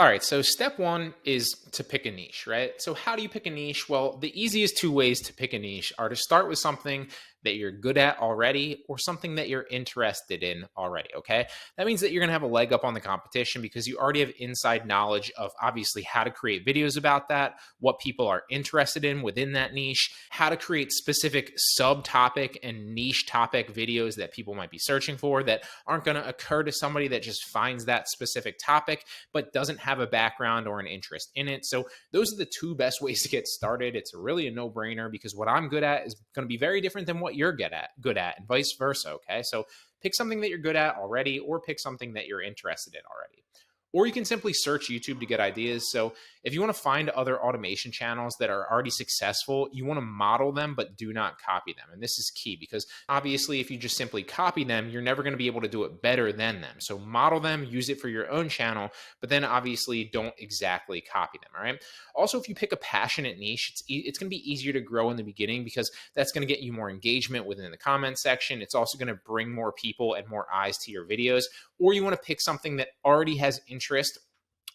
All right, so step one is to pick a niche, right? So, how do you pick a niche? Well, the easiest two ways to pick a niche are to start with something that you're good at already or something that you're interested in already, okay? That means that you're gonna have a leg up on the competition because you already have inside knowledge of obviously how to create videos about that, what people are interested in within that niche, how to create specific subtopic and niche topic videos that people might be searching for that aren't gonna occur to somebody that just finds that specific topic but doesn't have a background or an interest in it. So those are the two best ways to get started. It's really a no-brainer because what I'm good at is going to be very different than what you're good at, and vice versa. Okay. So pick something that you're good at already, or pick something that you're interested in already. Or you can simply search YouTube to get ideas. So if you want to find other automation channels that are already successful, you want to model them, but do not copy them. And this is key because obviously, if you just simply copy them, you're never going to be able to do it better than them. So model them, use it for your own channel, but then obviously don't exactly copy them. All right. Also, if you pick a passionate niche, it's going to be easier to grow in the beginning because that's going to get you more engagement within the comment section. It's also going to bring more people and more eyes to your videos. Or you want to pick something that already has interest.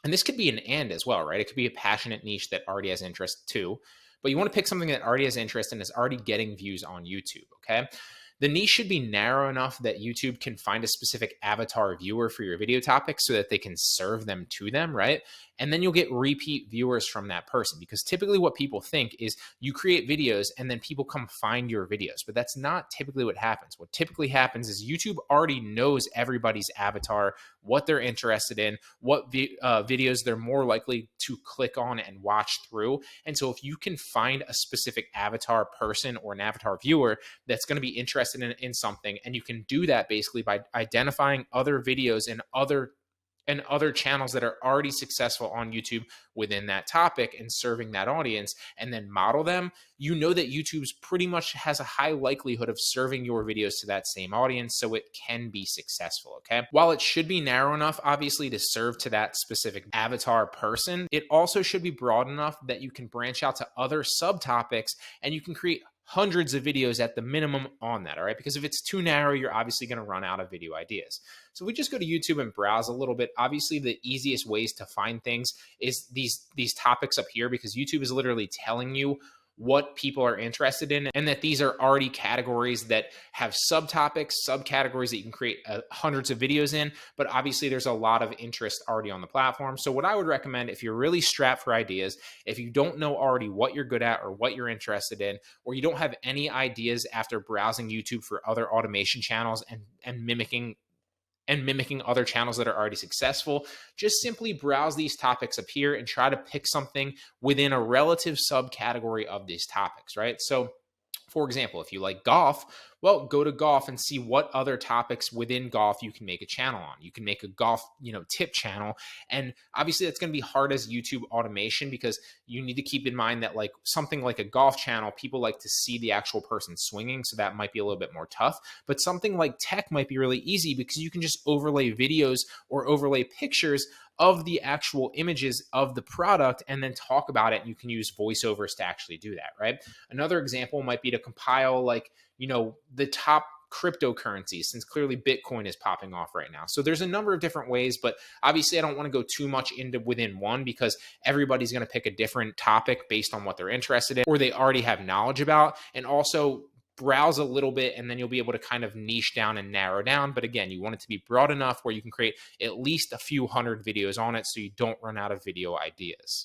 And this could be an and as well, right? It could be a passionate niche that already has interest too. But you want to pick something that already has interest and is already getting views on YouTube, okay? The niche should be narrow enough that YouTube can find a specific avatar viewer for your video topic so that they can serve them to them, right? And then you'll get repeat viewers from that person because typically what people think is you create videos and then people come find your videos, but that's not typically what happens. What typically happens is YouTube already knows everybody's avatar, what they're interested in, what videos they're more likely to click on and watch through. And so if you can find a specific avatar person or an avatar viewer that's going to be interested in something, and you can do that basically by identifying other videos and other channels that are already successful on YouTube within that topic and serving that audience and then model them, you know that YouTube's pretty much has a high likelihood of serving your videos to that same audience so it can be successful, okay? While it should be narrow enough, obviously, to serve to that specific avatar person, it also should be broad enough that you can branch out to other subtopics and you can create hundreds of videos at the minimum on that, all right? Because if it's too narrow, you're obviously going to run out of video ideas. So if we just go to YouTube and browse a little bit, obviously the easiest ways to find things is these topics up here because YouTube is literally telling you what people are interested in and that these are already categories that have subtopics, subcategories that you can create hundreds of videos in, but obviously there's a lot of interest already on the platform. So what I would recommend if you're really strapped for ideas, if you don't know already what you're good at or what you're interested in, or you don't have any ideas after browsing YouTube for other automation channels and mimicking other channels that are already successful, just simply browse these topics up here and try to pick something within a relative subcategory of these topics, right? So for example, if you like golf, well, go to golf and see what other topics within golf you can make a channel on. You can make a golf, tip channel. And obviously that's going to be hard as YouTube automation because you need to keep in mind that like something like a golf channel, people like to see the actual person swinging. So that might be a little bit more tough, but something like tech might be really easy because you can just overlay videos or overlay pictures of the actual images of the product and then talk about it. And you can use voiceovers to actually do that, right? Another example might be to compile the top cryptocurrencies, since clearly Bitcoin is popping off right now. So there's a number of different ways, but obviously I don't want to go too much into within one because everybody's going to pick a different topic based on what they're interested in or they already have knowledge about. And also browse a little bit and then you'll be able to kind of niche down and narrow down. But again, you want it to be broad enough where you can create at least a few hundred videos on it so you don't run out of video ideas.